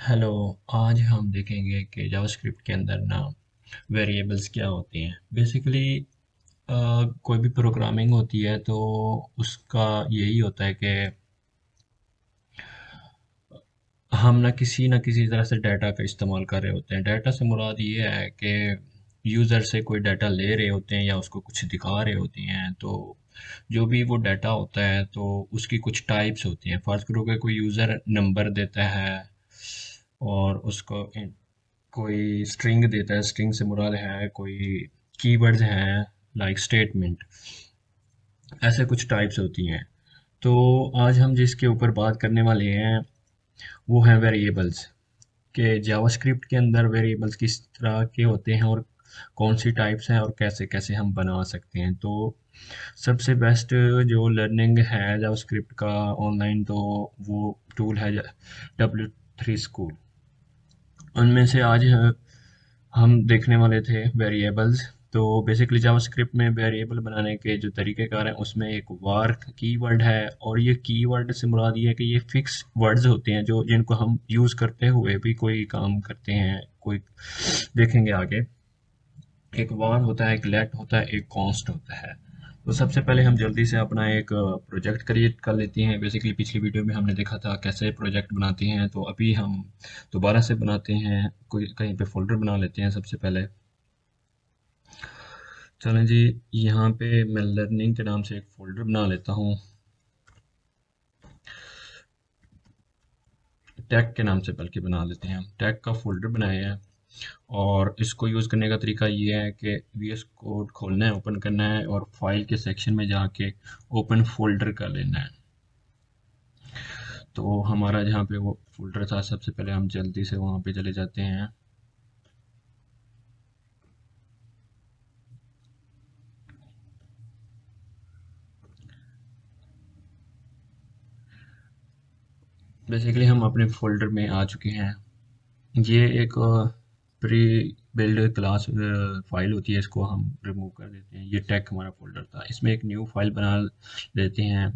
Hello. आज हम देखेंगे कि जावास्क्रिप्ट के अंदर ना वेरिएबल्स क्या होती हैं। बेसिकली कोई भी प्रोग्रामिंग होती है तो उसका यही होता है कि हम ना किसी तरह से डाटा का इस्तेमाल कर रहे होते हैं। डाटा से मुराद ये है कि यूज़र से कोई डाटा ले रहे होते हैं या उसको कुछ दिखा रहे होते हैं। तो जो भी वो डाटा होता है तो उसकी कुछ टाइप्स होती हैं। फर्ज करो कि कोई यूज़र नंबर देता है और उसको कोई स्ट्रिंग देता है। स्ट्रिंग से मुराद है कोई कीवर्ड्स हैं, लाइक स्टेटमेंट। ऐसे कुछ टाइप्स होती हैं। तो आज हम जिसके ऊपर बात करने वाले हैं वो है वेरिएबल्स। के जावास्क्रिप्ट के अंदर वेरिएबल्स किस तरह के होते हैं और कौन सी टाइप्स हैं और कैसे कैसे हम बना सकते हैं। तो सबसे बेस्ट जो लर्निंग है जावास्क्रिप्ट का ऑनलाइन, तो वो टूल है W3 स्कूल। उनमें से आज हम देखने वाले थे वेरिएबल्स। तो बेसिकली जावास्क्रिप्ट में वेरिएबल बनाने के जो तरीक़ेकार हैं उसमें एक वार कीवर्ड है, और ये कीवर्ड से मुराद ये है कि ये फिक्स वर्ड्स होते हैं जो जिनको हम यूज़ करते हुए भी कोई काम करते हैं। कोई देखेंगे आगे। एक वार होता है, एक लेट होता है, एक कॉन्स्ट होता है। तो सबसे पहले हम जल्दी से अपना एक प्रोजेक्ट क्रिएट कर लेते हैं। बेसिकली पिछली वीडियो में हमने देखा था कैसे प्रोजेक्ट बनाते हैं, तो अभी हम दोबारा से बनाते हैं। कोई कहीं पे फोल्डर बना लेते हैं सबसे पहले। चलें जी, यहाँ पे मैं लर्निंग के नाम से एक फ़ोल्डर बना लेता हूँ। टैग के नाम से बल्कि बना लेते हैं। हम टैग का फ़ोल्डर बनाया है और इसको यूज़ करने का तरीका ये है कि वीएस कोड खोलना है, ओपन करना है और फाइल के सेक्शन में जाके ओपन फ़ोल्डर कर लेना है। तो हमारा जहाँ पे वो फ़ोल्डर था, सबसे पहले हम जल्दी से वहाँ पे चले जाते हैं। बेसिकली हम अपने फ़ोल्डर में आ चुके हैं। ये एक प्री बिल्ड क्लास फाइल होती है, इसको हम रिमूव कर देते हैं। ये टेक हमारा फोल्डर था, इसमें एक न्यू फाइल बना लेते हैं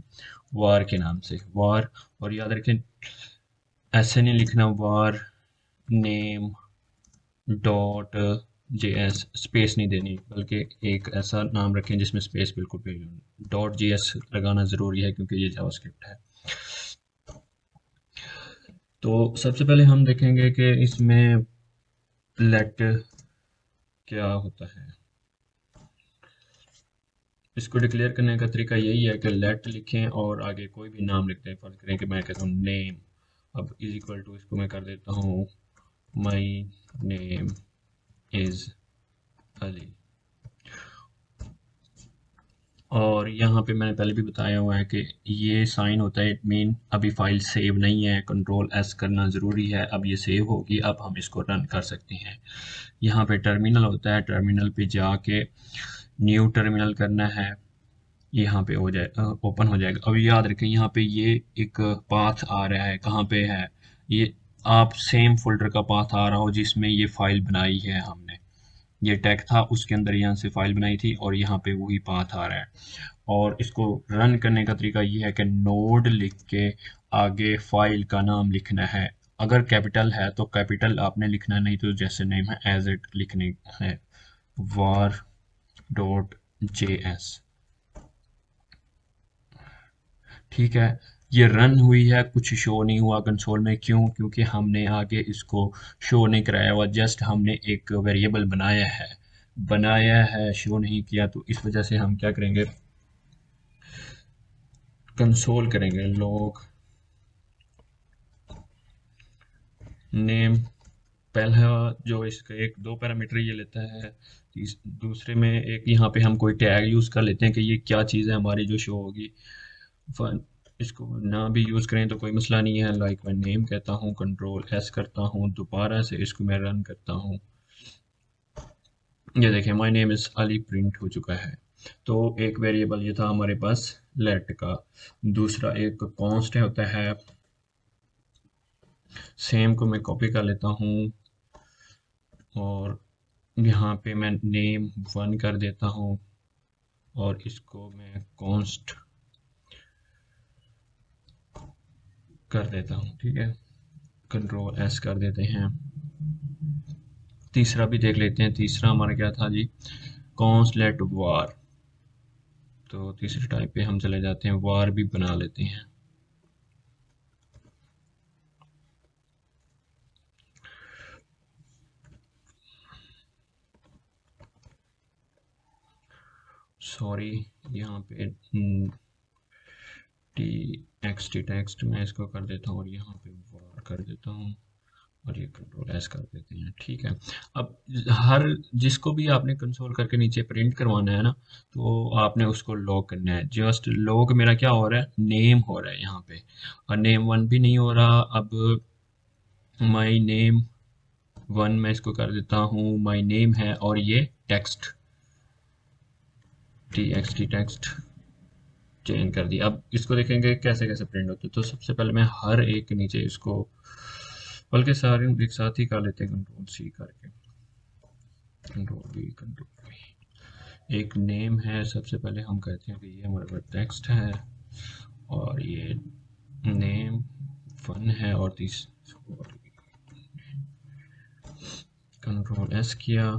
वार के नाम से। वार, और याद रखें ऐसे नहीं लिखना, वार नेम डॉट जेएस, स्पेस नहीं देनी, बल्कि एक ऐसा नाम रखें जिसमें स्पेस बिल्कुल भी नहीं। डॉट जेएस लगाना ज़रूरी है क्योंकि ये जावास्क्रिप्ट है। तो सबसे पहले हम देखेंगे कि इसमें लेट क्या होता है। इसको डिक्लेयर करने का तरीका यही है कि लेट लिखें और आगे कोई भी नाम लिखते हैं। फर्ज करें कि मैं कहता हूँ नेम, अब इज इक्वल टू इसको मैं कर देता हूँ माई नेम इज अली। और यहाँ पे मैंने पहले भी बताया हुआ है कि ये साइन होता है, इट मीन अभी फाइल सेव नहीं है। कंट्रोल एस करना ज़रूरी है। अब ये सेव होगी, अब हम इसको रन कर सकते हैं। यहाँ पे टर्मिनल होता है, टर्मिनल पे जाके न्यू टर्मिनल करना है। यहाँ पे हो जाए ओपन हो जाएगा। अब याद रखें यहाँ पे ये एक पाथ आ रहा है, कहाँ पे है ये। आप सेम फोल्डर का पाथ आ रहा हो जिसमें ये फाइल बनाई है हमने। ये टैग था, उसके अंदर यहाँ से फाइल बनाई थी और यहाँ पे वही पाथ आ रहा है। और इसको रन करने का तरीका ये है कि नोड लिख के आगे फाइल का नाम लिखना है। अगर कैपिटल है तो कैपिटल आपने लिखना, नहीं तो जैसे नेम है एज इट लिखने है, var डॉट js। ठीक है। ये रन हुई है, कुछ शो नहीं हुआ कंसोल में। क्यों? क्योंकि हमने आगे इसको शो नहीं कराया हुआ, जस्ट हमने एक वेरिएबल बनाया है, शो नहीं किया। तो इस वजह से हम क्या करेंगे, कंसोल करेंगे लॉग नेम। पहला जो इसका एक दो पैरामीटर ये लेता है। दूसरे में एक यहाँ पे हम कोई टैग यूज़ कर लेते हैं कि ये क्या चीज़ है हमारी जो शो होगी। वन, इसको ना भी यूज़ करें तो कोई मसला नहीं है। लाइक मैं नेम कहता हूँ, कंट्रोल एस करता हूँ, दोबारा से इसको मैं रन करता हूँ। ये देखें my name is Ali print हो चुका है। तो एक वेरिएबल ये था हमारे पास लेट का। दूसरा एक कॉन्स्ट होता है, सेम को मैं कॉपी कर लेता हूँ और यहाँ पे मैं नेम वन कर देता हूँ और इसको मैं कॉन्स्ट कर देता हूँ। ठीक है। कंट्रोल एस कर देते हैं। तीसरा भी देख लेते हैं। तीसरा हमारा क्या था जी, कॉन्स्ट लेट वार। तो तीसरे टाइप पे हम चले जाते हैं, वार भी बना लेते हैं। सॉरी, यहाँ पे टी एक्स टी टेक्स्ट मैं इसको कर देता हूँ और यहाँ पे वार कर देता हूँ और ये कंट्रोल एस कर देते हैं। ठीक है। अब हर जिसको भी आपने कंसोल करके नीचे प्रिंट करवाना है ना, तो आपने उसको लॉक करना है। जस्ट लॉक मेरा क्या हो रहा है, नेम हो रहा है यहाँ पे, और नेम वन भी नहीं हो रहा। अब माई नेम वन मैं इसको कर देता हूँ माई नेम है, और ये text T x T text change कर दिया। अब इसको देखेंगे कैसे कैसे प्रिंट होते हैं। तो सबसे पहले मैं हर एक के नीचे इसको, बल्कि सारे एक साथ ही कर लेते हैं, कंट्रोल सी करके, कंट्रोल बी, कंट्रोल बी। एक नेम है, सबसे पहले हम कहते हैं कि ये हमारे पास टेक्स्ट है, और ये नेम वन है, और कंट्रोल एस किया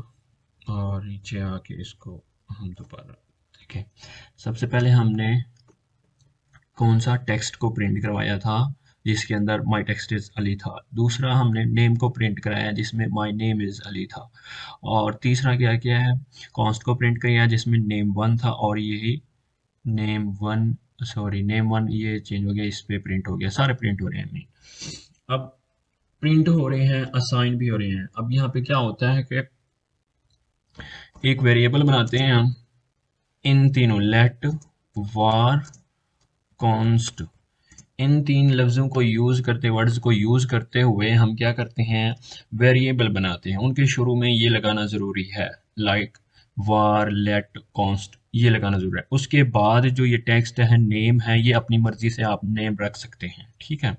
और नीचे आके इसको हम दोबारा देखें। सबसे पहले हमने कौन सा टेक्स्ट को प्रिंट करवाया था, जिसके अंदर माई टेक्स्ट इज अली था। दूसरा हमने नेम को प्रिंट कराया जिसमें माई नेम इज अली था। और तीसरा क्या किया है, कॉन्स्ट को प्रिंट किया जिसमें नेम वन था, और यही name one, sorry name one ये चेंज हो गया, इस पे प्रिंट हो गया। सारे प्रिंट हो रहे हैं। अब प्रिंट हो रहे हैं, असाइन भी हो रहे हैं। अब यहाँ पे क्या होता है कि एक वेरिएबल बनाते हैं हम, इन तीनों लेट वार कॉन्स्ट, इन तीन लफ्ज़ों को यूज़ करते, वर्ड्स को यूज़ करते हुए हम क्या करते हैं, वेरिएबल बनाते हैं। उनके शुरू में ये लगाना ज़रूरी है, लाइक वार लेट कॉन्स्ट, ये लगाना ज़रूरी है। उसके बाद जो ये टेक्स्ट है, नेम है, ये अपनी मर्ज़ी से आप नेम रख सकते हैं। ठीक है।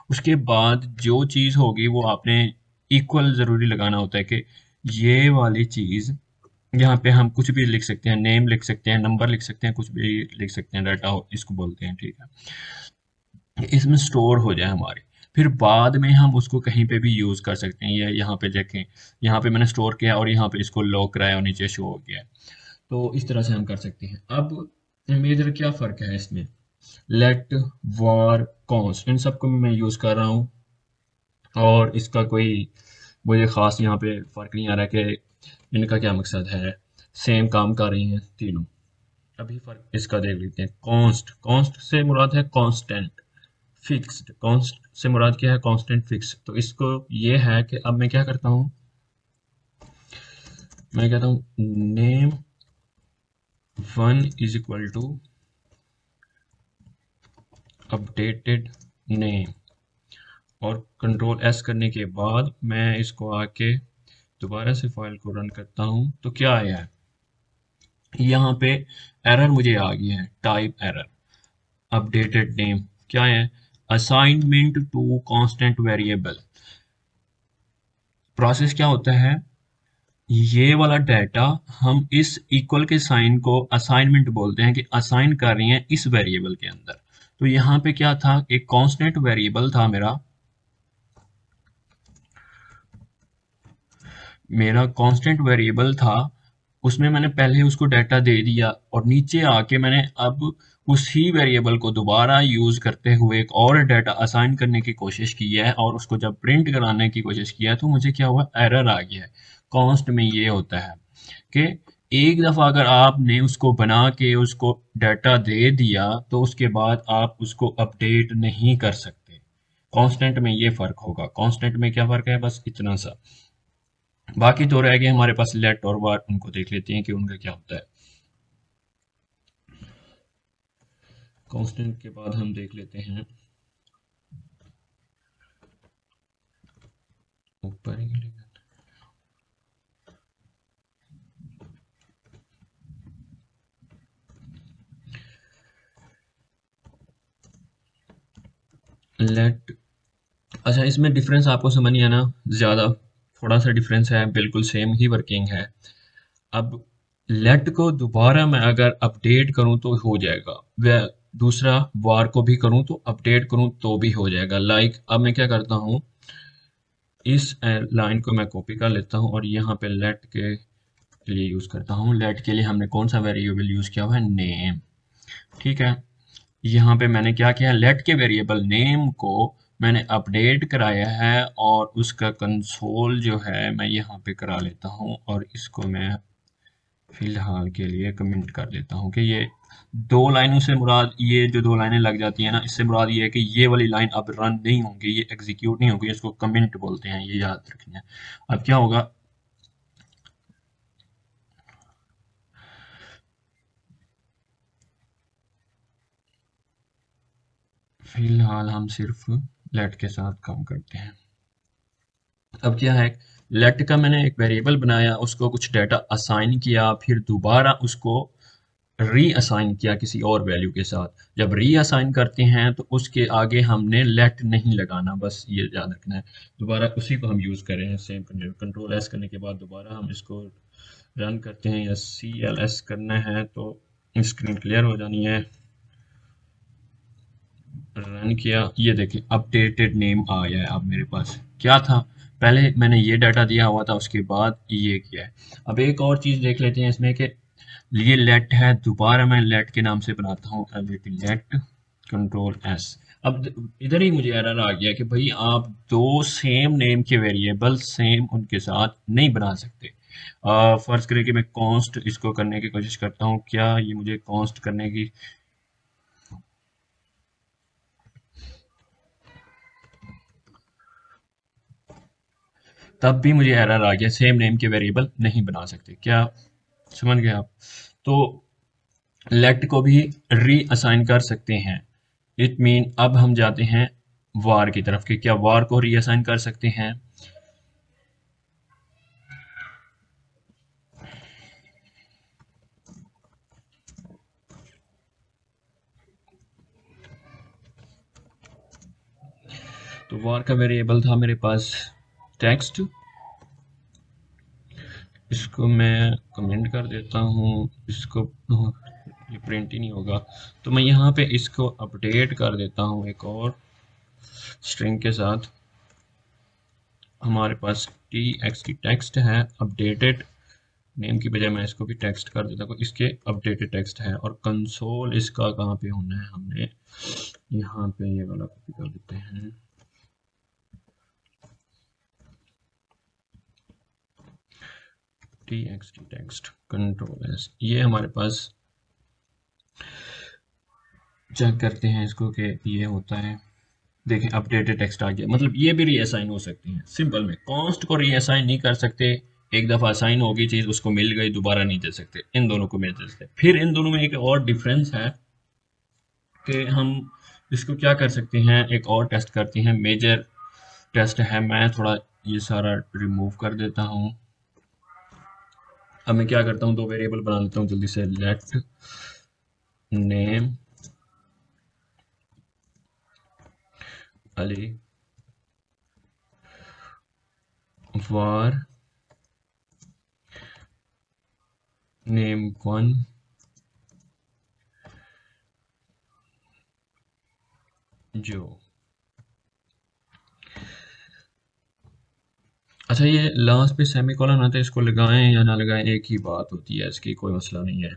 उसके बाद जो चीज़ होगी वो आपने इक्वल ज़रूरी लगाना होता है, कि ये वाली चीज़ यहाँ पे हम कुछ भी लिख सकते हैं, नेम लिख सकते हैं, नंबर लिख सकते हैं, कुछ भी लिख सकते हैं, डाटा इसको बोलते हैं। ठीक है। इसमें स्टोर हो जाए हमारे, फिर बाद में हम उसको कहीं पे भी यूज़ कर सकते हैं। ये यहाँ पे देखें, यहाँ पे मैंने स्टोर किया और यहाँ पे इसको लॉक कराया और नीचे शो हो गया है। तो इस तरह से हम कर सकते हैं। अब मेजर क्या फ़र्क है इसमें, लेट वार कॉन्स्ट, इन सबको मैं यूज़ कर रहा हूँ, और इसका कोई मुझे ख़ास यहाँ पे फ़र्क नहीं आ रहा कि इनका क्या मकसद है, सेम काम कर रही हैं तीनों। अभी फ़र्क इसका देख लेते हैं। कॉन्स्ट, कॉन्स्ट से मुराद है कांस्टेंट, फिक्स्ड, कॉन्स्ट से मुराद क्या है, कांस्टेंट फिक्स। तो इसको ये है कि अब मैं क्या करता हूँ, मैं कहता हूँ name one is equal to updated name, और कंट्रोल एस करने के बाद मैं इसको आके दोबारा से फाइल को रन करता हूँ। तो क्या आया है, यहाँ पे एरर मुझे आ गया है, टाइप एरर, अपडेटेड नेम क्या है, assignment to constant variable. Process क्या होता है, ये वाला डाटा हम इस इक्वल के साइन को असाइनमेंट बोलते हैं, कि असाइन कर रही हैं इस वेरिएबल के अंदर। तो यहाँ पे क्या था, एक कांस्टेंट वेरिएबल था मेरा कांस्टेंट वेरिएबल था, उसमें मैंने पहले उसको डाटा दे दिया, और नीचे आके मैंने अब उसी वेरिएबल को दोबारा यूज करते हुए एक और डाटा असाइन करने की कोशिश की है, और उसको जब प्रिंट कराने की कोशिश किया है, तो मुझे क्या हुआ, एरर आ गया है। कॉन्स्ट में ये होता है कि एक दफ़ा अगर आपने उसको बना के उसको डाटा दे दिया, तो उसके बाद आप उसको अपडेट नहीं कर सकते। कांस्टेंट में ये फ़र्क होगा। कांस्टेंट में क्या फ़र्क है, बस इतना सा। बाकी तो रह गए हमारे पास लेट और वार, उनको देख लेते हैं कि उनका क्या होता है। कांस्टेंट के बाद हम देख लेते हैं ऊपर ही लेट। अच्छा, इसमें डिफरेंस आपको समझ नहीं आना ज़्यादा, थोड़ा सा डिफरेंस है, बिल्कुल सेम ही वर्किंग है। अब लेट को दोबारा मैं अगर अपडेट करूं तो हो जाएगा, वह दूसरा वार को भी करूं तो अपडेट करूं तो भी हो जाएगा। लाइक अब मैं क्या करता हूं, इस लाइन को मैं कॉपी कर लेता हूँ और यहाँ पे लेट के लिए यूज करता हूँ। लेट के लिए हमने कौन सा वेरिएबल यूज किया हुआ है, नेम। ठीक है, यहाँ पे मैंने क्या किया, लेट के वेरिएबल नेम को मैंने अपडेट कराया है और उसका कंसोल जो है मैं यहाँ पे करा लेता हूँ और इसको मैं फिलहाल के लिए कमेंट कर देता हूँ कि ये दो लाइनों से मुराद, ये जो दो लाइनें लग जाती है ना, इससे मुराद ये है कि ये वाली लाइन अब रन नहीं होंगी, ये एग्जीक्यूट नहीं होगी, इसको कमेंट बोलते हैं, ये याद रखना है। अब क्या होगा, फिलहाल हम सिर्फ लेट के साथ काम करते हैं। अब क्या है, लेट का मैंने एक वेरिएबल बनाया, उसको कुछ डाटा असाइन किया, फिर दोबारा उसको री असाइन किया किसी और वैल्यू के साथ। जब री असाइन करते हैं तो उसके आगे हमने लेट नहीं लगाना, बस ये याद रखना है। दोबारा उसी को हम यूज कर रहे हैं, सेम कंट्रोल एस करने के बाद दोबारा हम इसको रन करते हैं या सी एल एस करना है तो स्क्रीन क्लियर हो जानी है। रन किया, ये देखिए अपडेटेड नेम आया है। अब मेरे पास क्या था, पहले मैंने ये डाटा दिया हुआ था, उसके बाद ये किया है। अब एक और चीज देख लेते हैं इसमें कि ये लेट है, दोबारा मैं लेट के नाम से बनाता हूँ, लेट कंट्रोल एस। अब इधर ही मुझे एरर आ गया कि भाई आप दो सेम नेम के वेरिएबल सेम उनके साथ नहीं बना सकते। फर्ज करें कि मैं कॉन्स्ट इसको करने की कोशिश करता हूँ, क्या ये मुझे कॉन्स्ट करने की, तब भी मुझे एरर आ गया, सेम नेम के वेरिएबल नहीं बना सकते। क्या समझ गए आप? तो लेट को भी री असाइन कर सकते हैं। इट मीन अब हम जाते हैं वार की तरफ कि क्या वार को री असाइन कर सकते हैं। तो वार का वेरिएबल था मेरे पास टेक्स्ट, इसको मैं कमेंट कर देता हूँ, इसको ये प्रिंट ही नहीं होगा, तो मैं यहाँ पे इसको अपडेट कर देता हूँ एक और स्ट्रिंग के साथ। हमारे पास टी एक्स की टेक्स्ट है, अपडेटेड नेम की बजाय मैं इसको भी टेक्स्ट कर देता हूँ, इसके अपडेटेड टेक्स्ट है। और कंसोल इसका कहाँ पे होना है, हमने यहाँ पे ये वाला कॉपी कर देते हैं। T x T text control S, ये हमारे पास चेक करते हैं इसको कि ये होता है। देखें अपडेटेड टेक्स्ट आ गया, मतलब ये भी रीअसाइन हो सकती है। सिंपल में कॉन्स्ट को रीअसाइन नहीं कर सकते, एक दफ़ा असाइन होगी चीज़, उसको मिल गई, दोबारा नहीं दे सकते। इन दोनों को मिल सकते। फिर इन दोनों में एक और डिफरेंस है कि हम इसको क्या कर सकते हैं, एक और टेस्ट करते हैं, मेजर टेस्ट है। मैं थोड़ा ये सारा रिमूव कर देता हूँ। अब मैं क्या करता हूँ, दो वेरिएबल बना लेता हूँ जल्दी से। Let name Ali var name one जो। अच्छा, ये लास्ट पे सेमीकोलन आता है, इसको लगाएं या ना लगाएं एक ही बात होती है, इसकी कोई मसला नहीं है।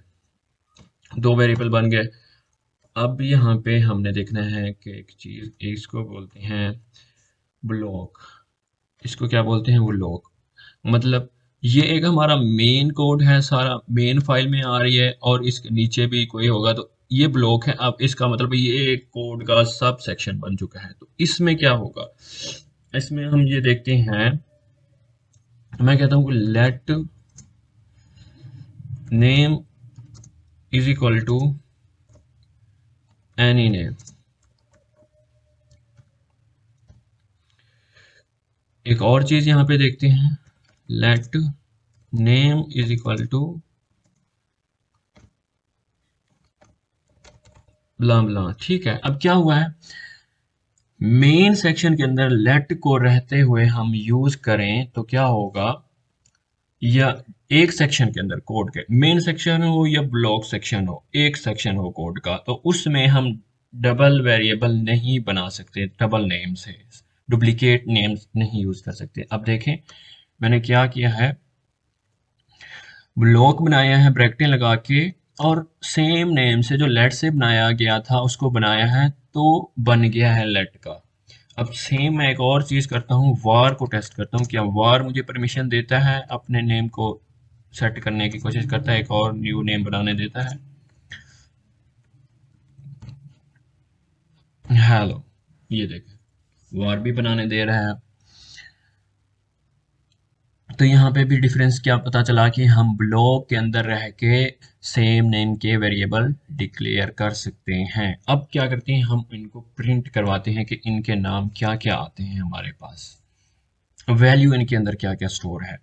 दो वेरिएबल बन गए। अब यहाँ पे हमने देखना है कि एक चीज़, इसको बोलते हैं ब्लॉक। इसको क्या बोलते हैं, ब्लॉक। मतलब ये एक हमारा मेन कोड है, सारा मेन फाइल में आ रही है और इसके नीचे भी कोई होगा तो ये ब्लॉक है। अब इसका मतलब ये एक कोड का सब सेक्शन बन चुका है। तो इसमें क्या होगा, इसमें हम ये देखते हैं, मैं कहता हूँ कि let name is equal to any name. एक और चीज यहाँ पे देखते हैं, let name is equal to blah blah. ठीक है, अब क्या हुआ है, मेन सेक्शन के अंदर लेट को रहते हुए हम यूज करें तो क्या होगा, या एक सेक्शन के अंदर कोड के, मेन सेक्शन हो या ब्लॉक सेक्शन हो, एक सेक्शन हो कोड का, तो उसमें हम डबल वेरिएबल नहीं बना सकते डबल नेम से। डुप्लीकेट नेम्स नहीं यूज कर सकते। अब देखें मैंने क्या किया है, ब्लॉक बनाया है ब्रैकेटें लगा के, और सेम नेम से जो लेट से बनाया गया था उसको बनाया है, तो बन गया है लेट का। अब सेम मैं एक और चीज करता हूँ, वार को टेस्ट करता हूँ, क्या वार मुझे परमिशन देता है अपने नेम को सेट करने की कोशिश करता है, एक और न्यू नेम बनाने देता है। हेलो, ये देखें वार भी बनाने दे रहा है। तो यहाँ पे भी डिफरेंस क्या पता चला कि हम ब्लॉक के अंदर रह के सेम नेम के वेरिएबल डिक्लेयर कर सकते हैं। अब क्या करते हैं, हम इनको प्रिंट करवाते हैं कि इनके नाम क्या क्या आते हैं हमारे पास, वैल्यू इनके अंदर क्या क्या स्टोर है।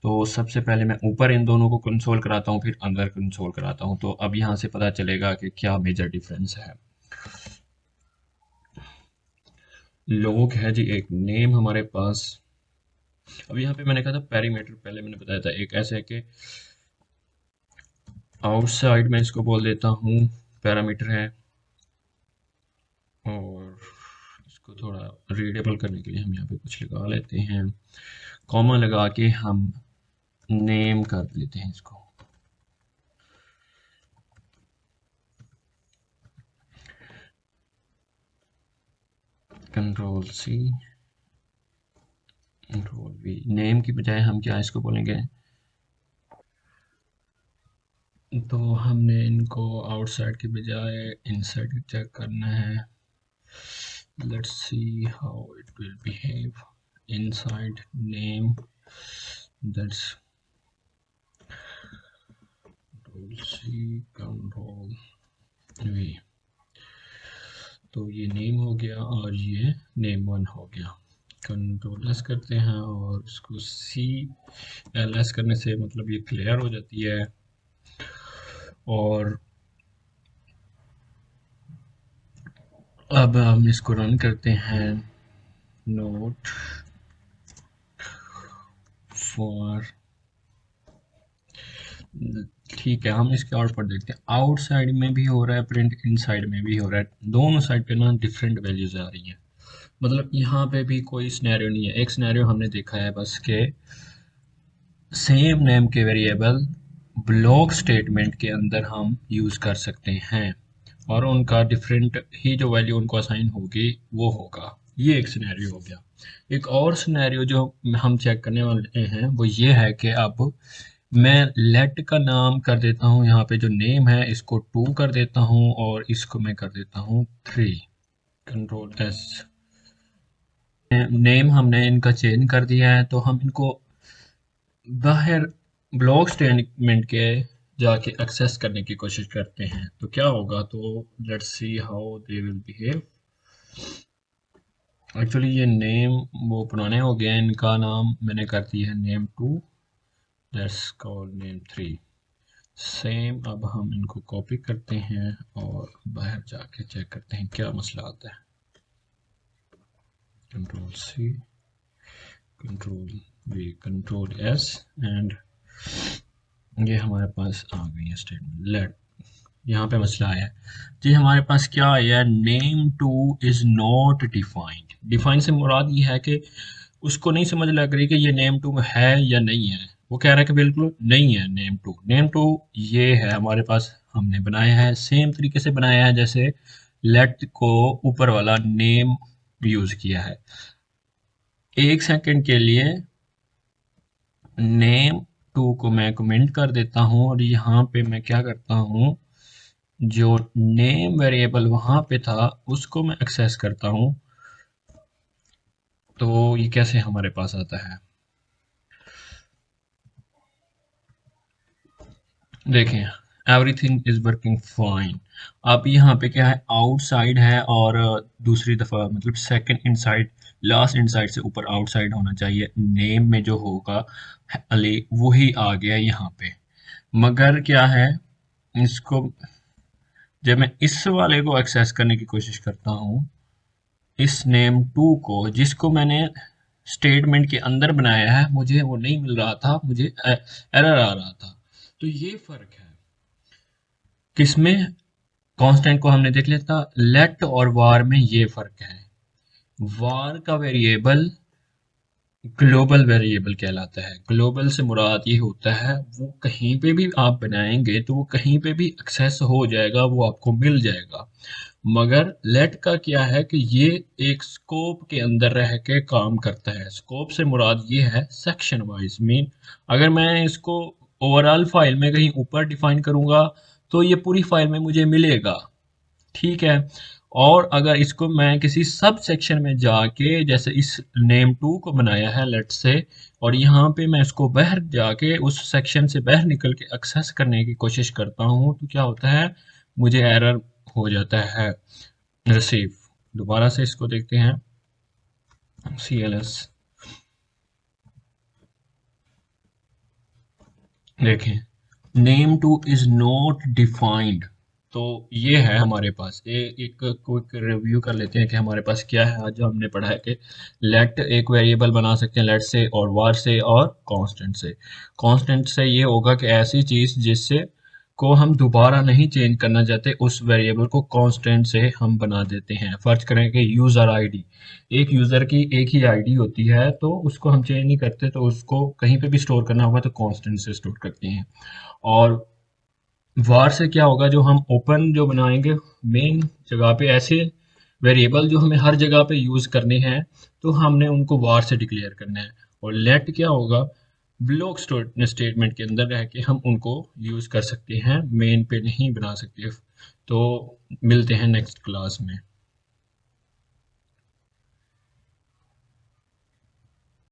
तो सबसे पहले मैं ऊपर इन दोनों को कंसोल कराता हूँ, फिर अंदर कंसोल कराता हूँ, तो अब यहाँ से पता चलेगा कि क्या मेजर डिफरेंस है। लॉग है जी एक नेम हमारे पास। अब यहाँ पे मैंने कहा था पैरीमीटर, पहले मैंने बताया था एक ऐसे है कि आउटसाइड में इसको बोल देता हूँ पैरामीटर है, और इसको थोड़ा रीडेबल करने के लिए हम यहाँ पे कुछ लगा लेते हैं, कॉमा लगा के हम नेम कर लेते हैं इसको। Control C, control V, name की बजाय हम क्या इसको बोलेंगे, तो हमने इनको आउटसाइड की बजाय इनसाइड चेक करना है। Let's see how it will behave inside name, that's control C control V. तो ये नेम हो गया और ये नेम वन हो गया। कंट्रोल एस करते हैं और इसको सी एल एस करने से मतलब ये क्लियर हो जाती है। और अब हम इसको रन करते हैं, नोट फॉर, ठीक है हम इसके आउटपुट देखते हैं, आउटसाइड में भी हो रहा है प्रिंट, इनसाइड में भी हो रहा है, दोनों साइड पे ना डिफरेंट वैल्यूज आ रही हैं। मतलब यहाँ पे भी कोई सिनेरियो नहीं है, एक सिनेरियो हमने देखा है बस के सेम नेम के वेरिएबल ब्लॉक स्टेटमेंट के अंदर हम यूज कर सकते हैं, और उनका डिफरेंट ही जो वैल्यू उनको असाइन होगी वो होगा। ये एक सिनेरियो हो गया। एक और सिनेरियो जो हम चेक करने वाले हैं वो ये है कि अब मैं लेट का नाम कर देता हूँ, यहाँ पे जो नेम है इसको 2 कर देता हूँ और इसको मैं कर देता हूँ 3। कंट्रोल एस, नेम हमने इनका चेंज कर दिया है, तो हम इनको बाहर ब्लॉक स्टेटमेंट के जाके एक्सेस करने की कोशिश करते हैं, तो क्या होगा, तो let's see how they will behave. Actually ये नेम वो पुराने हो गए हैं, इनका नाम मैंने कर दिया है name 2, let's call name 3। Same अब हम इनको कॉपी करते हैं और बाहर जाके चेक करते हैं क्या मसला आता है। Control C control V control S, and ये हमारे पास आ गई है स्टेटमेंट लेट। यहाँ पे मसला आया है जी, हमारे पास क्या आया है, name two is not defined. Define से मुराद ये है कि उसको नहीं समझ लग रही कि ये नेम टू है या नहीं है, वो कह रहा है कि बिल्कुल नहीं है नेम टू। नेम टू ये है हमारे पास, हमने बनाया है सेम तरीके से बनाया है जैसे लेट को ऊपर वाला नेम यूज किया है। एक सेकंड के लिए नेम टू को मैं कमेंट कर देता हूँ, और यहाँ पे मैं क्या करता हूँ, जो नेम वेरिएबल वहां पे था उसको मैं एक्सेस करता हूँ। तो ये कैसे हमारे पास आता है, देखें एवरीथिंग इज वर्किंग फाइन। अब यहाँ पे क्या है, आउटसाइड है, और दूसरी दफा मतलब सेकंड इनसाइड, लास्ट इनसाइड से ऊपर आउटसाइड होना चाहिए, नेम में जो होगा अली वही आ गया यहाँ पे। मगर क्या है, इसको जब मैं इस वाले को एक्सेस करने की कोशिश करता हूँ, इस नेम टू को जिसको मैंने स्टेटमेंट के अंदर बनाया है, मुझे वो नहीं मिल रहा था, मुझे एरर आ रहा था। तो ये फर्क है किसमें, कांस्टेंट को हमने देख लिया था, लेट और वार में ये फर्क है। वार का वेरिएबल ग्लोबल वेरिएबल कहलाता है। ग्लोबल से मुराद ये होता है वो कहीं पे भी आप बनाएंगे तो वो कहीं पे भी एक्सेस हो जाएगा, वो आपको मिल जाएगा। मगर लेट का क्या है कि ये एक स्कोप के अंदर रह के काम करता है। स्कोप से मुराद ये है सेक्शन वाइज मीन, अगर मैं इसको ओवरऑल फाइल में कहीं ऊपर डिफाइन करूंगा तो ये पूरी फाइल में मुझे मिलेगा, ठीक है। और अगर इसको मैं किसी सब सेक्शन में जाके, जैसे इस नेम टू को बनाया है लेट से, और यहाँ पे मैं इसको बाहर जाके उस सेक्शन से बाहर निकल के एक्सेस करने की कोशिश करता हूँ तो क्या होता है, मुझे एरर हो जाता है रिसीव। दोबारा से इसको देखते हैं, CLS देखें, name two is not defined. तो ये है हमारे पास एक क्विक रिव्यू कर लेते हैं कि हमारे पास क्या है। आज जो हमने पढ़ा है कि लेट एक वेरिएबल बना सकते हैं लेट से, और वार से, और कांस्टेंट से। कांस्टेंट से ये होगा कि ऐसी चीज जिससे को हम दोबारा नहीं चेंज करना चाहते, उस वेरिएबल को कांस्टेंट से हम बना देते हैं। फर्ज करें कि यूजर आईडी, एक यूजर की एक ही आईडी होती है तो उसको हम चेंज नहीं करते, तो उसको कहीं पे भी स्टोर करना होगा तो कांस्टेंट से स्टोर करते हैं। और वार से क्या होगा, जो हम ओपन जो बनाएंगे मेन जगह पे ऐसे वेरिएबल जो हमें हर जगह पे यूज करने हैं, तो हमने उनको वार से डिक्लेयर करना है। और लेट क्या होगा, ब्लॉक स्टेटमेंट के अंदर रह के हम उनको यूज कर सकते हैं, मेन पे नहीं बना सकते। तो मिलते हैं नेक्स्ट क्लास में।